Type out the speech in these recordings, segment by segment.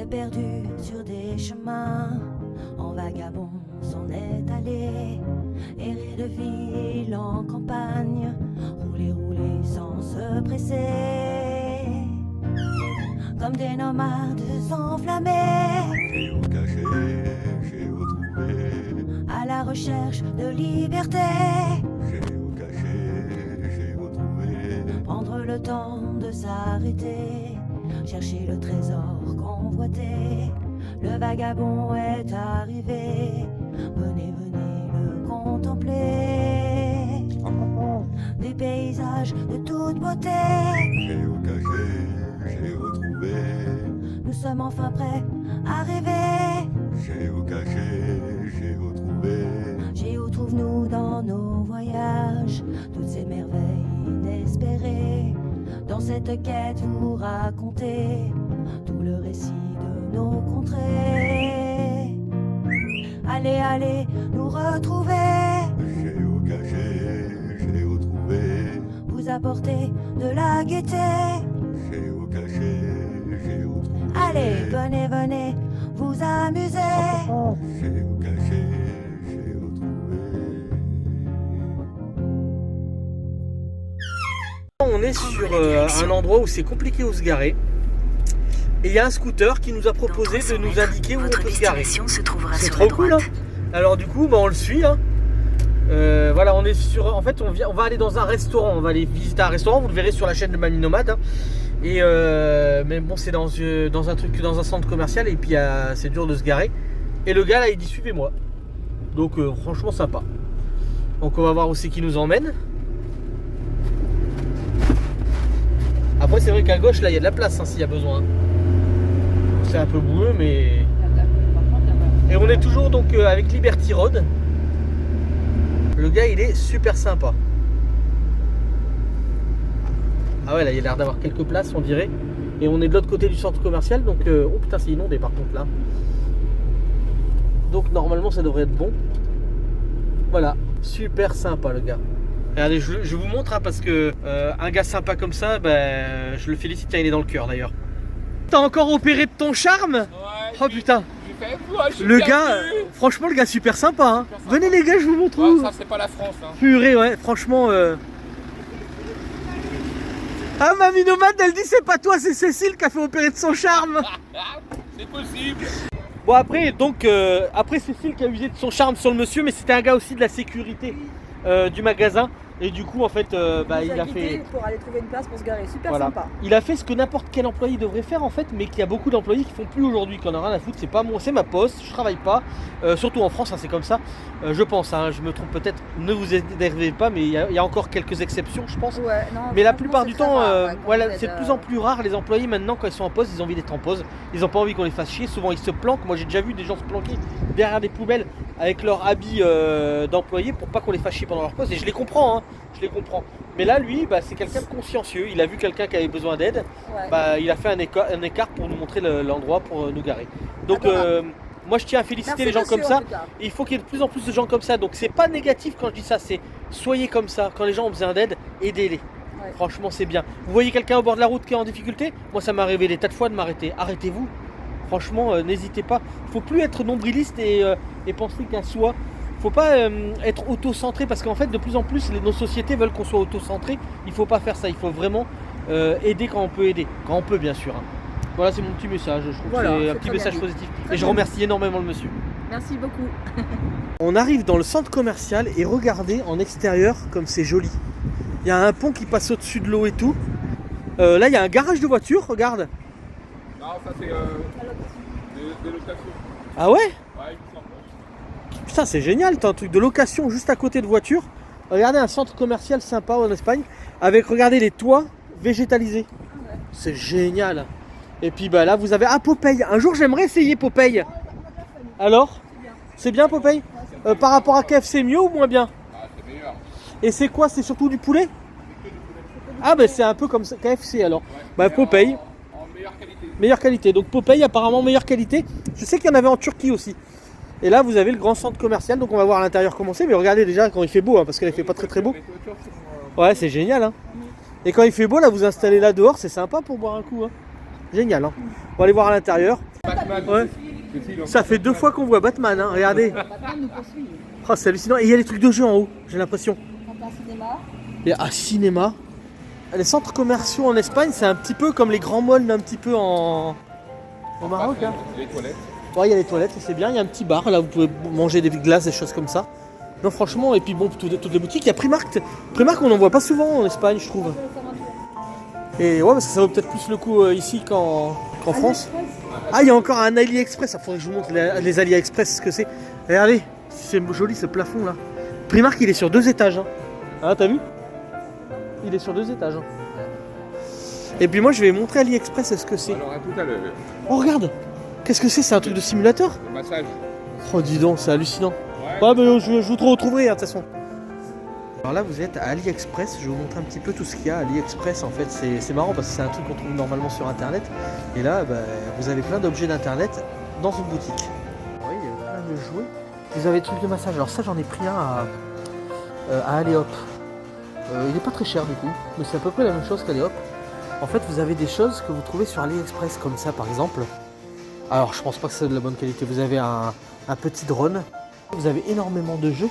s'est perdu sur des chemins, en vagabond s'en est allé, errer de ville en campagne, rouler, rouler sans se presser, comme des nomades enflammés, Géotrouvé, à la recherche de liberté, géotrouvé, prendre le temps de s'arrêter, chercher le trésor convoité. Le vagabond est arrivé, venez, venez le contempler. Des paysages de toute beauté, géotrouvé, nous sommes enfin prêts à rêver. géotrouvé, Géo trouve-nous dans nos voyages, toutes ces merveilles inespérées. Dans cette quête vous racontez tout le récit de nos contrées. Allez, allez, nous retrouver, géotrouvé, vous apporter de la gaieté. géotrouvé, Allez, venez, venez, vous amuser. géotrouvé. On est sur un endroit où c'est compliqué où se garer. Et il y a un scooter qui nous a proposé de nous indiquer où on peut se garer. C'est trop cool, hein. Alors du coup, on le suit, hein. Voilà, on est sur. En fait, on va aller dans un restaurant. On va aller visiter un restaurant. Vous le verrez sur la chaîne de Mamie Nomade, hein. Et mais bon, c'est dans un centre commercial. Et puis c'est dur de se garer. Et le gars là, il dit suivez-moi. Donc franchement sympa. Donc on va voir où c'est qu'il nous emmène. Après, c'est vrai qu'à gauche, là, il y a de la place, hein, s'il y a besoin. C'est un peu boueux, mais... Et on est toujours donc avec Liberty Road. Le gars, il est super sympa. Ah ouais, là, il y a l'air d'avoir quelques places, on dirait. Et on est de l'autre côté du centre commercial, donc... Oh putain, c'est inondé, par contre, là. Donc, normalement, ça devrait être bon. Voilà, super sympa, le gars. Regardez, je vous montre, hein, parce que un gars sympa comme ça, je le félicite. Tiens, il est dans le cœur d'ailleurs. T'as encore opéré de ton charme? Ouais, oh putain. J'ai fait quoi, Le gars, franchement, le gars super sympa, hein. Venez les gars, je vous montre où. Ça c'est pas la France, hein. Purée, ouais, franchement. Ah, Mamie Nomade, elle dit c'est pas toi, c'est Cécile qui a fait opérer de son charme. C'est possible. Bon après, donc après Cécile qui a usé de son charme sur le monsieur, mais c'était un gars aussi de la sécurité du magasin. Et du coup, en fait, il a fait. Pour aller trouver une place pour se garer, super Voilà. sympa. Il a fait ce que n'importe quel employé devrait faire en fait, mais qu'il y a beaucoup d'employés qui font plus aujourd'hui, qui en ont rien à foutre. C'est ma poste, je travaille pas. Surtout en France, hein, c'est comme ça. Je pense, hein, je me trompe peut-être. Ne vous énervez pas, mais il y a encore quelques exceptions, je pense. Ouais, non, mais la plupart du temps, voilà, c'est de plus en plus rare. Les employés maintenant, quand ils sont en poste, ils ont envie d'être en pause. Ils n'ont pas envie qu'on les fasse chier. Souvent, ils se planquent. Moi, j'ai déjà vu des gens se planquer derrière des poubelles avec leur habit d'employé pour pas qu'on les fasse chier pendant leur pause. Et je les comprends, hein. Je les comprends. Mais là, lui, c'est quelqu'un de consciencieux. Il a vu quelqu'un qui avait besoin d'aide. Ouais. Il a fait un écart pour nous montrer l'endroit pour nous garer. Donc, moi, je tiens à féliciter Merci les gens monsieur, comme ça. en tout cas. Et il faut qu'il y ait de plus en plus de gens comme ça. Donc, c'est pas négatif quand je dis ça. C'est soyez comme ça. Quand les gens ont besoin d'aide, aidez-les. Ouais. Franchement, c'est bien. Vous voyez quelqu'un au bord de la route qui est en difficulté? Moi, ça m'est arrivé des tas de fois de m'arrêter. Arrêtez-vous. Franchement, n'hésitez pas. Il faut plus être nombriliste et penser qu'à soi. Faut pas être auto-centré parce qu'en fait de plus en plus nos sociétés veulent qu'on soit auto-centré. Il faut pas faire ça, il faut vraiment aider quand on peut aider, quand on peut bien sûr, hein. Voilà, c'est mon petit message, je trouve Voilà, que c'est un c'est petit très message bien dit. positif. Très Et je bien remercie énormément le monsieur. Merci beaucoup. On arrive dans le centre commercial et regardez en extérieur comme c'est joli. Il y a un pont qui passe au-dessus de l'eau et tout. Là il y a un garage de voitures, regarde. Non, ça c'est des locations. Ah ouais? Ouais, il me semble. Putain, c'est génial, t'as un truc de location juste à côté de voiture. Regardez un centre commercial sympa en Espagne avec, regardez, les toits végétalisés. Ouais. C'est génial. Et puis là vous avez Popeye. Un jour j'aimerais essayer Popeye. Alors? C'est bien Popeye? Par rapport à KFC, mieux ou moins bien? Ah, c'est meilleur. Et c'est quoi? C'est surtout du poulet? Ah c'est un peu comme ça, KFC alors. Ouais. Popeye, En meilleure qualité. meilleure qualité. Donc Popeye apparemment meilleure qualité. Je sais qu'il y en avait en Turquie aussi. Et là vous avez le grand centre commercial, donc on va voir à l'intérieur comment c'est. Mais regardez déjà quand il fait beau, hein, parce qu'il fait pas très beau. Les toitures sont, Ouais, c'est génial, hein. Et quand il fait beau, là vous installez là dehors, c'est sympa pour boire un coup, hein. Génial, hein. On va aller voir à l'intérieur. Batman. Ouais. Ça fait 2 fois qu'on voit Batman, hein. Regardez. Batman nous poursuit. Oh, c'est hallucinant. Et il y a les trucs de jeu en haut, j'ai l'impression. On a un cinéma. Il y a un cinéma. Les centres commerciaux en Espagne, c'est un petit peu comme les grands malls un petit peu au Maroc. Hein. Les toilettes. Ouais, il y a les toilettes, c'est bien. Il y a un petit bar, là, vous pouvez manger des glaces, des choses comme ça. Non, franchement, et puis bon, toutes les boutiques. Il y a Primark. Primark, on n'en voit pas souvent en Espagne, je trouve. Et ouais, parce que ça vaut peut-être plus le coup ici qu'en France. Ah, il y a encore un AliExpress. Il faudrait que je vous montre les AliExpress, ce que c'est. Regardez, c'est joli ce plafond là. Primark, il est sur 2 étages. Hein. Ah, t'as vu? Il est sur 2 étages. Hein. Et puis moi, je vais montrer AliExpress ce que c'est. Alors à tout à l'heure. Oh, regarde! Qu'est-ce que c'est? C'est un truc de simulateur? Le massage. Oh, dis donc, c'est hallucinant. Ouais. Ouais, mais je vous retrouverai, hein, de toute façon. Alors là, vous êtes à AliExpress. Je vais vous montrer un petit peu tout ce qu'il y a à AliExpress. En fait, c'est marrant parce que c'est un truc qu'on trouve normalement sur Internet. Et là, bah, vous avez plein d'objets d'Internet dans une boutique. Oui, il y a plein de jouets. Vous avez des trucs de massage. Alors ça, j'en ai pris un à Alleehop. Il n'est pas très cher du coup, mais c'est à peu près la même chose qu'Alleehop. En fait, vous avez des choses que vous trouvez sur AliExpress, comme ça par exemple. Alors, je pense pas que c'est de la bonne qualité. Vous avez un petit drone. Vous avez énormément de jeux.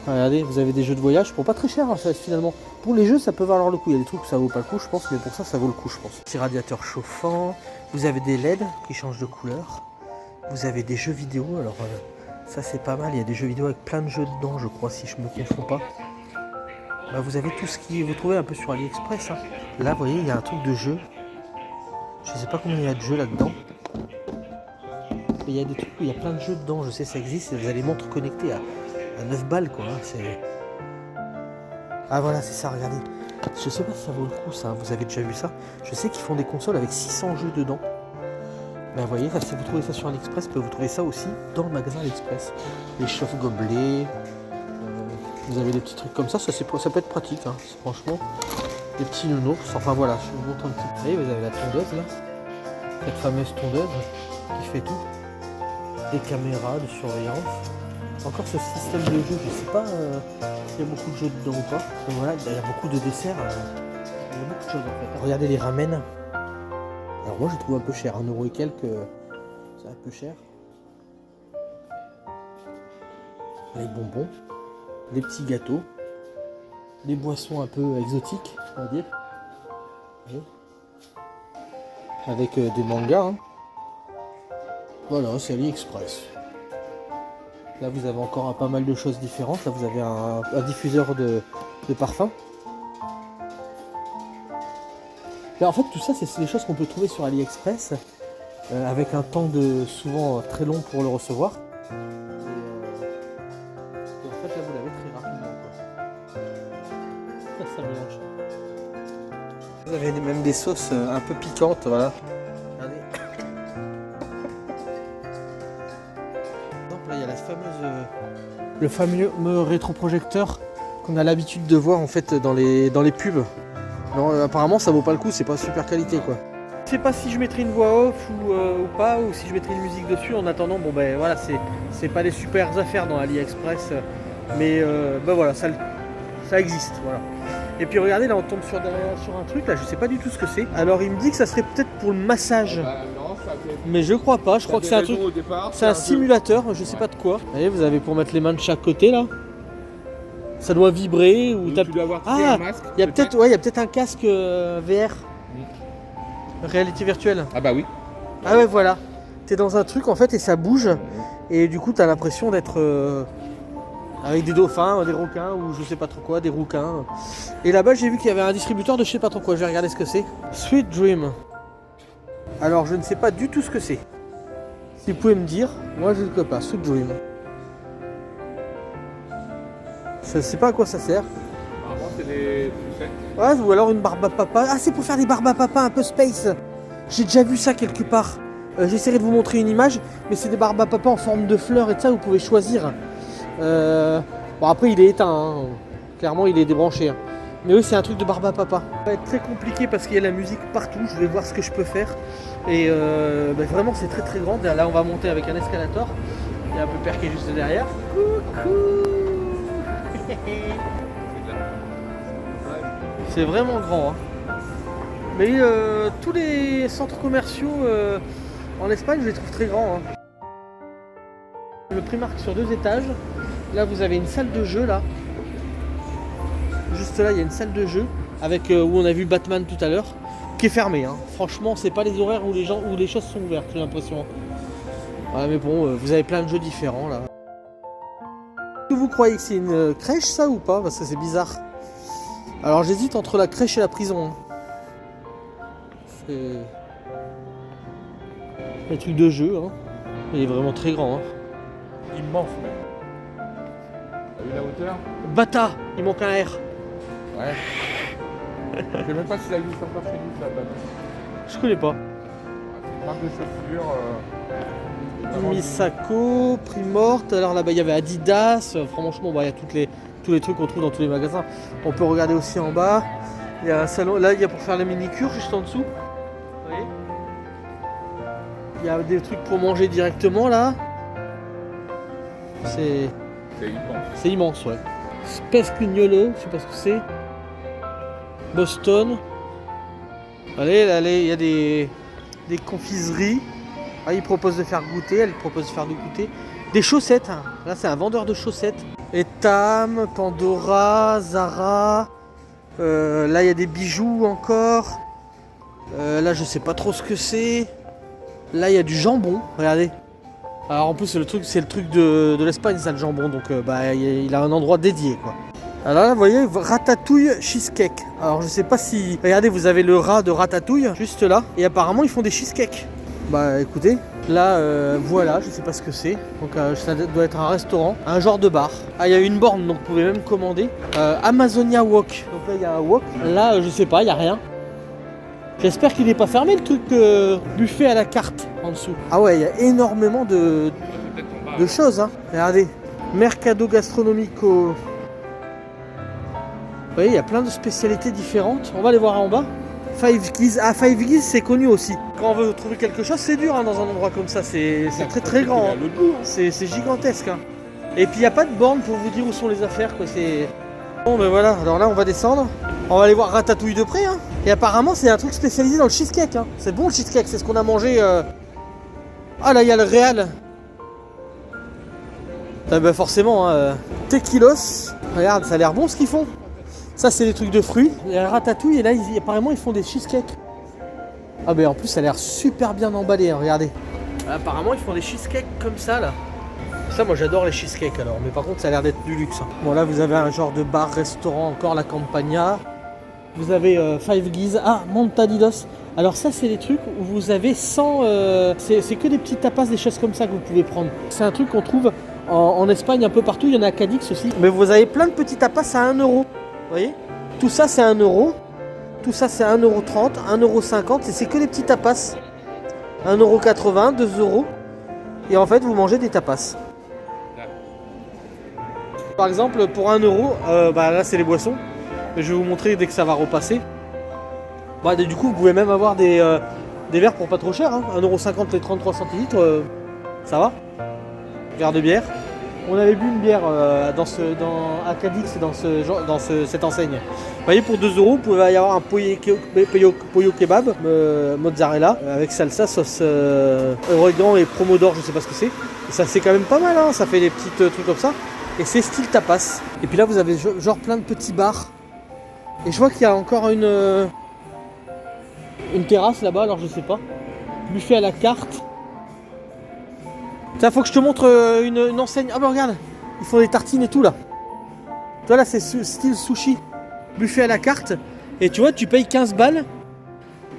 Regardez, vous avez des jeux de voyage pour pas très cher hein, finalement. Pour les jeux, ça peut valoir le coup. Il y a des trucs où ça vaut pas le coup, je pense, mais pour ça vaut le coup, je pense. Petit radiateur chauffant. Vous avez des LED qui changent de couleur. Vous avez des jeux vidéo. Alors, ça c'est pas mal. Il y a des jeux vidéo avec plein de jeux dedans, je crois, si je me confonds pas. Bah, vous avez tout ce qui vous trouvez un peu sur AliExpress. Hein. Là, vous voyez, il y a un truc de jeu. Je sais pas combien il y a de jeux là-dedans. Mais il y a des trucs où il y a plein de jeux dedans. Je sais, ça existe. Vous avez les montres connectées à 9 balles, quoi. Hein. C'est... Ah, voilà, c'est ça, regardez. Je sais pas si ça vaut le coup, ça. Vous avez déjà vu ça? Je sais qu'ils font des consoles avec 600 jeux dedans. Ben, vous voyez, si vous trouvez ça sur AliExpress, vous trouvez ça aussi dans le magasin AliExpress. Les chauffe-gobelets. Vous avez des petits trucs comme ça, ça peut être pratique, hein, franchement. Des petits nounours, enfin voilà, je vous montre un petit peu. Vous voyez, vous avez la tondeuse là, cette fameuse tondeuse qui fait tout. Des caméras de surveillance. Encore ce système de jeu, je sais pas s'il y a beaucoup de jeux dedans ou pas. Donc voilà, il y a beaucoup de desserts, il y a beaucoup de choses en fait. Regardez les ramen. Alors moi je trouve un peu cher, 1€ et quelques, c'est un peu cher. Les bonbons. Les petits gâteaux, les boissons un peu exotiques, on va dire, oui. Avec des mangas. Hein. Voilà, c'est AliExpress. Là, vous avez encore pas mal de choses différentes. Là, vous avez un diffuseur de parfum. Là, en fait, tout ça, c'est des choses qu'on peut trouver sur AliExpress avec un temps souvent très long pour le recevoir. Vous avez même des sauces un peu piquantes, voilà. Regardez. Donc là, il y a le fameux rétroprojecteur qu'on a l'habitude de voir en fait dans les pubs. Non, apparemment ça vaut pas le coup, c'est pas super qualité quoi. Je sais pas si je mettrai une voix off ou pas, ou si je mettrai une musique dessus. En attendant, bon ben voilà, c'est pas des super affaires dans AliExpress, mais ben voilà, ça existe, voilà. Et puis regardez, là on tombe sur un truc, là je sais pas du tout ce que c'est. Alors il me dit que ça serait peut-être pour le massage. Non, ça Mais je crois pas, je crois que c'est un truc. C'est un simulateur, je sais pas de quoi. Vous voyez, vous avez pour mettre les mains de chaque côté là. Ça doit vibrer ou tu dois avoir un masque. Il y a peut-être un casque VR. Réalité virtuelle. Ah bah oui. Ah ouais voilà. T'es dans un truc en fait et ça bouge. Et du coup t'as l'impression d'être avec des dauphins, des requins ou je sais pas trop quoi, des rouquins. Et là-bas j'ai vu qu'il y avait un distributeur de je sais pas trop quoi, je vais regarder ce que c'est. Sweet Dream. Alors je ne sais pas du tout ce que c'est. Si vous pouvez me dire, moi je ne sais pas, Sweet Dream. Je sais pas à quoi ça sert. Apparemment c'est des sucettes. Ouais, ou alors une barbe à papa. Ah c'est pour faire des barbes à papa un peu space. J'ai déjà vu ça quelque part. J'essaierai de vous montrer une image, mais c'est des barbes à papa en forme de fleurs et de ça, vous pouvez choisir. Bon après il est éteint, hein. Clairement il est débranché. Hein. Mais oui c'est un truc de barbe à papa. Ça va être très compliqué parce qu'il y a la musique partout, je vais voir ce que je peux faire. Et vraiment c'est très très grand. Là on va monter avec un escalator. Il y a un peu père qui est juste derrière. Coucou. C'est vraiment grand. Hein. Mais tous les centres commerciaux en Espagne, je les trouve très grands. Hein. Le Primark sur 2 étages. Là, vous avez une salle de jeu là. Juste là, il y a une salle de jeu avec où on a vu Batman tout à l'heure, qui est fermée. Hein. Franchement, c'est pas les horaires où les choses sont ouvertes, j'ai l'impression. Ouais, mais bon, vous avez plein de jeux différents là. Est-ce que vous croyez que c'est une crèche ça ou pas? Parce que c'est bizarre. Alors j'hésite entre la crèche et la prison. Hein. C'est un truc de jeu. Hein. Il est vraiment très grand. Hein. Immense même. T'as vu la hauteur? Bata, il manque un R. Ouais. Je sais même pas si ça existe encore chez nous, ça date. Je connais pas. C'est une marque de chaussures. Misako, Primort, alors là-bas il y avait Adidas, franchement bah, il y a tous les trucs qu'on trouve dans tous les magasins. On peut regarder aussi en bas, il y a un salon, là il y a pour faire la manicure juste en dessous. Vous voyez, il y a des trucs pour manger directement là. C'est immense. C'est immense, ouais. Spesquignolo, je sais pas ce que c'est. Boston. Allez, il y a des confiseries. Ah, il propose de faire goûter, elle propose de faire goûter. Des chaussettes, hein. Là c'est un vendeur de chaussettes. Etam, Pandora, Zara. Là il y a des bijoux encore. Là je sais pas trop ce que c'est. Là il y a du jambon, regardez. Alors en plus c'est le truc de l'Espagne ça le jambon, donc il a un endroit dédié quoi. Alors là vous voyez, ratatouille cheesecake. Alors je sais pas si... Regardez, vous avez le rat de ratatouille juste là. Et apparemment ils font des cheesecakes. Bah écoutez, là voilà, je sais pas ce que c'est. Donc ça doit être un restaurant, un genre de bar. Ah, il y a une borne, donc vous pouvez même commander. Amazonia Wok. Donc là il y a un wok. Là je sais pas, il y a rien. J'espère qu'il n'est pas fermé le truc buffet à la carte en dessous. Ah ouais, il y a énormément de choses. Hein. Regardez, Mercado Gastronomico. Vous voyez, il y a plein de spécialités différentes. On va aller voir en bas. Five Guys. Ah, Five Guys, c'est connu aussi. Quand on veut trouver quelque chose, c'est dur hein, dans un endroit comme ça. C'est très très grand. Hein. C'est gigantesque. Hein. Et puis il n'y a pas de borne pour vous dire où sont les affaires. Quoi. Bon, ben voilà. Alors là, on va descendre. On va aller voir Ratatouille de près. Hein. Et apparemment, c'est un truc spécialisé dans le cheesecake. Hein. C'est bon le cheesecake. C'est ce qu'on a mangé. Ah là, il y a le Real. Ah, ben forcément. Hein, Tequilos. Regarde, ça a l'air bon ce qu'ils font. Ça c'est des trucs de fruits. Il y a Ratatouille et là apparemment ils font des cheesecakes. Ah ben en plus ça a l'air super bien emballé, hein, regardez. Apparemment ils font des cheesecakes comme ça là. Ça moi j'adore les cheesecakes alors, mais par contre ça a l'air d'être du luxe. Hein. Bon là vous avez un genre de bar-restaurant, encore la Campagna. Vous avez Five Guys, Montaditos. Alors ça c'est des trucs où vous avez 100... c'est que des petits tapas, des choses comme ça que vous pouvez prendre. C'est un truc qu'on trouve en Espagne un peu partout, il y en a à Cadix aussi. Mais vous avez plein de petits tapas à 1 euro. Vous voyez, tout ça c'est 1 euro, tout ça c'est 1,30 €, 1,50 € et c'est que des petits tapas. 1,80 €, 2 €. Et en fait vous mangez des tapas. Par exemple pour 1 euro, là c'est les boissons. Mais je vais vous montrer dès que ça va repasser. Du coup vous pouvez même avoir des verres pour pas trop cher. Hein. 1,50 € les 33 centilitres, ça va. Verre de bière. On avait bu une bière à Cadix dans cette enseigne. Vous voyez, pour 2 €, vous pouvez y avoir un pollo kebab, mozzarella, avec salsa, sauce origan et pomodoro, je sais pas ce que c'est. Et ça c'est quand même pas mal, hein, ça fait des petits trucs comme ça. Et c'est style tapas. Et puis là vous avez genre plein de petits bars. Et je vois qu'il y a encore une terrasse là-bas, alors je sais pas. Buffet à la carte. Tiens, faut que je te montre une enseigne. Ah bah regarde, ils font des tartines et tout là. Tu vois là c'est style sushi. Buffet à la carte. Et tu vois, tu payes 15 balles.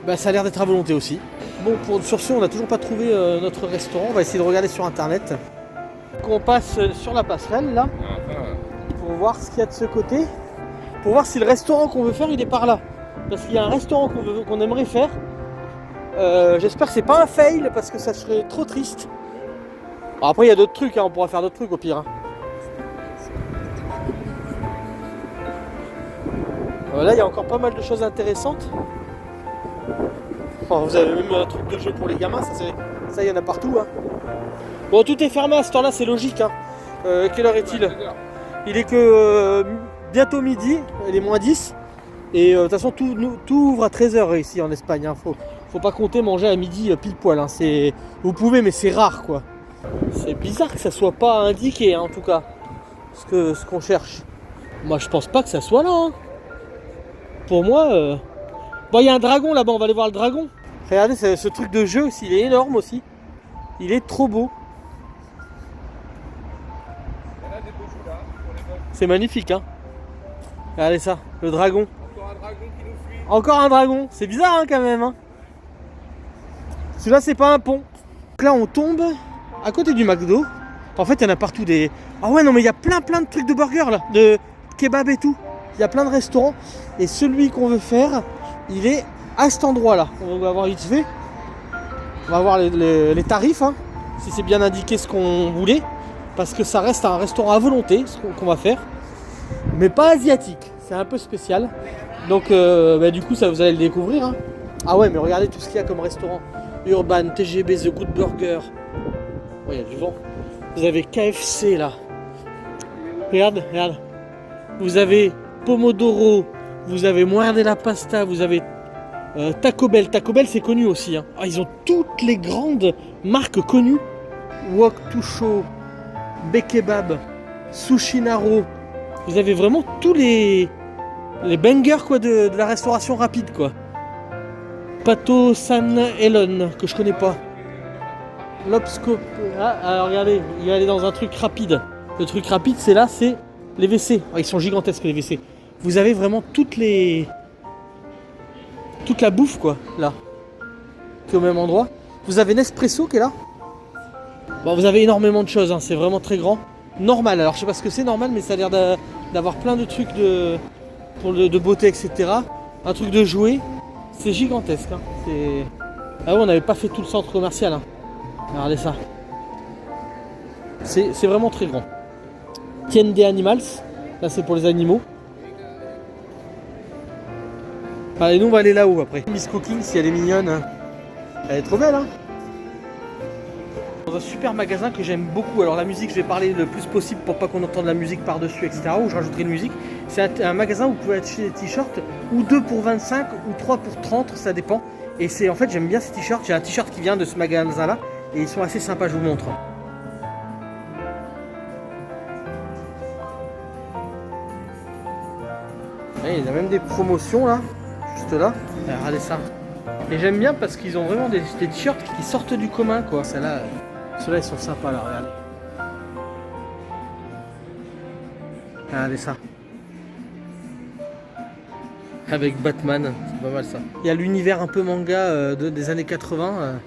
Bah ça a l'air d'être à volonté aussi. Bon, sur ce, on n'a toujours pas trouvé notre restaurant. On va essayer de regarder sur internet. Donc on passe sur la passerelle là. Pour voir ce qu'il y a de ce côté. Pour voir si le restaurant qu'on veut faire il est par là. Parce qu'il y a un restaurant qu'on aimerait faire. J'espère que c'est pas un fail parce que ça serait trop triste. Alors après il y a d'autres trucs, hein, on pourra faire d'autres trucs au pire. Hein. Là il y a encore pas mal de choses intéressantes. Enfin, vous avez même un truc de jeu pour les gamins, ça il y en a partout. Hein. Bon, tout est fermé à ce temps-là, c'est logique. Hein. Quelle heure est-il ? Il est que bientôt midi, il est moins 10. Et de toute façon, tout ouvre à 13h ici en Espagne. Hein. Faut pas compter manger à midi pile poil. Hein. Vous pouvez, mais c'est rare quoi. C'est bizarre que ça soit pas indiqué hein, en tout cas. Ce qu'on cherche. Moi je pense pas que ça soit là. Hein. Pour moi. Bon, il y a un dragon là-bas, on va aller voir le dragon. Regardez ce truc de jeu aussi, il est énorme aussi. Il est trop beau. C'est magnifique hein. Regardez ça, le dragon. Encore un dragon qui nous suit. Encore un dragon, c'est bizarre hein, quand même. Hein. Celui-là c'est pas un pont. Donc là on tombe à côté du McDo. En fait il y en a partout des... Ah ouais non mais il y a plein de trucs de burgers là, de kebab et tout. Il y a plein de restaurants. Et celui qu'on veut faire, il est à cet endroit là. On va voir vite fait. On va voir les tarifs, hein, si c'est bien indiqué ce qu'on voulait. Parce que ça reste un restaurant à volonté, ce qu'on va faire. Mais pas asiatique, c'est un peu spécial. Donc du coup ça vous allez le découvrir. Hein. Ah ouais mais regardez tout ce qu'il y a comme restaurant. Urban, TGB, The Good Burger. Oh il y a du vent. Vous avez KFC là. Regarde. Vous avez Pomodoro. Vous avez Muerde la Pasta. Vous avez Taco Bell. Taco Bell c'est connu aussi. Hein. Ah, ils ont toutes les grandes marques connues. Wok to Show. Bekebab. Sushi Naro. Vous avez vraiment tous les bangers quoi, de la restauration rapide quoi. Pato San Elon que je connais pas. Lobscope. Ah, alors regardez, il va aller dans un truc rapide. Le truc rapide c'est là, c'est les WC. Oh, ils sont gigantesques les WC. Vous avez vraiment toute la bouffe quoi là. Qui est au même endroit. Vous avez Nespresso qui est là. Bon, vous avez énormément de choses, hein, c'est vraiment très grand. Normal, alors je sais pas ce que c'est normal, mais ça a l'air d'avoir plein de trucs de beauté, etc. Un truc de jouets, c'est gigantesque. Hein. Ah ouais, on n'avait pas fait tout le centre commercial. Hein. Regardez ça. C'est vraiment très grand. Tiende Animals, là c'est pour les animaux. Allez, nous on va aller là-haut après. Miss Cooking, si elle est mignonne, hein. Elle est trop belle, hein. Dans un super magasin que j'aime beaucoup. Alors la musique, je vais parler le plus possible pour pas qu'on entende la musique par-dessus, etc. Ou je rajouterai une musique. C'est un magasin où vous pouvez acheter des t-shirts ou 2 pour 25 ou 3 pour 30, ça dépend. Et c'est en fait, j'aime bien ces t-shirts. J'ai un t-shirt qui vient de ce magasin-là et ils sont assez sympas, je vous montre. Et il y a même des promotions là, juste là. Regardez ça. Et j'aime bien parce qu'ils ont vraiment des t-shirts qui sortent du commun quoi. Ceux-là ils sont sympas là, regardez. Regardez ça. Avec Batman, c'est pas mal ça. Il y a l'univers un peu manga des années 80.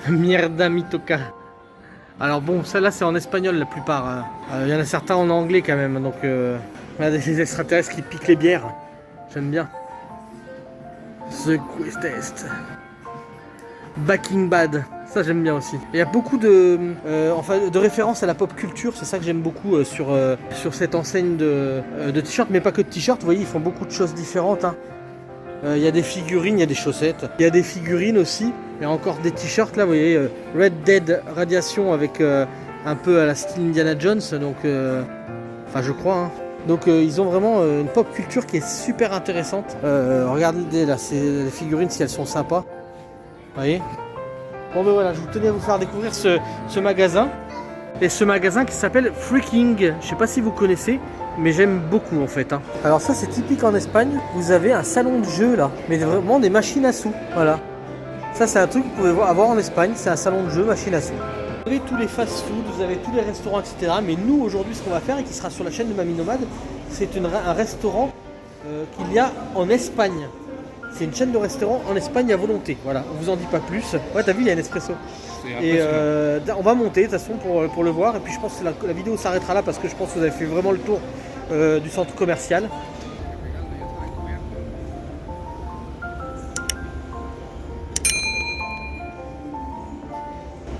Mierda Mitoka. Alors bon, celle-là c'est en espagnol la plupart. Il y en a certains en anglais quand même. Donc regardez les extraterrestres qui piquent les bières. J'aime bien. The Quest. Backing Bad, ça j'aime bien aussi. Il y a beaucoup de références à la pop culture, c'est ça que j'aime beaucoup sur cette enseigne de t-shirts, mais pas que de t-shirts, vous voyez, ils font beaucoup de choses différentes. Hein. Il y a des figurines, il y a des chaussettes, il y a des figurines aussi, il y a encore des t-shirts là, vous voyez, Red Dead Radiation avec un peu à la style Indiana Jones, donc, enfin je crois, hein. Donc ils ont vraiment une pop culture qui est super intéressante. Regardez là, les figurines si elles sont sympas. Vous voyez. Bon ben voilà, je vous tenais à vous faire découvrir ce magasin. Et ce magasin qui s'appelle Freaking. Je sais pas si vous connaissez, mais j'aime beaucoup en fait. Hein. Alors ça c'est typique en Espagne. Vous avez un salon de jeu là, mais vraiment des machines à sous. Voilà. Ça c'est un truc que vous pouvez avoir en Espagne. C'est un salon de jeu, machine à sous. Vous avez tous les fast-food, vous avez tous les restaurants, etc. Mais nous, aujourd'hui, ce qu'on va faire, et qui sera sur la chaîne de Mamie Nomade, c'est un restaurant qu'il y a en Espagne. C'est une chaîne de restaurants en Espagne à volonté. Voilà, on vous en dit pas plus. Ouais, t'as vu, il y a un espresso. Et on va monter, de toute façon, pour le voir. Et puis, je pense que la vidéo s'arrêtera là parce que je pense que vous avez fait vraiment le tour du centre commercial.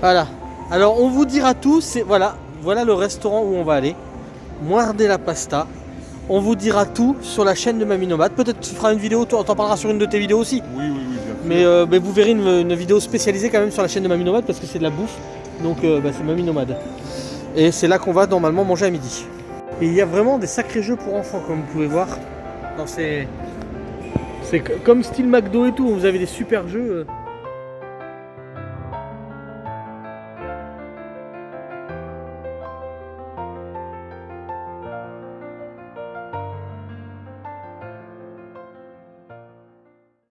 Voilà. Alors on vous dira tout, voilà le restaurant où on va aller. Muerde la Pasta. On vous dira tout sur la chaîne de Mamie Nomade. Peut-être tu feras une vidéo, t'en parleras sur une de tes vidéos aussi. Oui, bien sûr. Mais vous verrez une vidéo spécialisée quand même sur la chaîne de Mamie Nomade parce que c'est de la bouffe. Donc c'est Mamie Nomade. Et c'est là qu'on va normalement manger à midi. Et il y a vraiment des sacrés jeux pour enfants comme vous pouvez voir dans ces C'est comme style McDo et tout, vous avez des super jeux.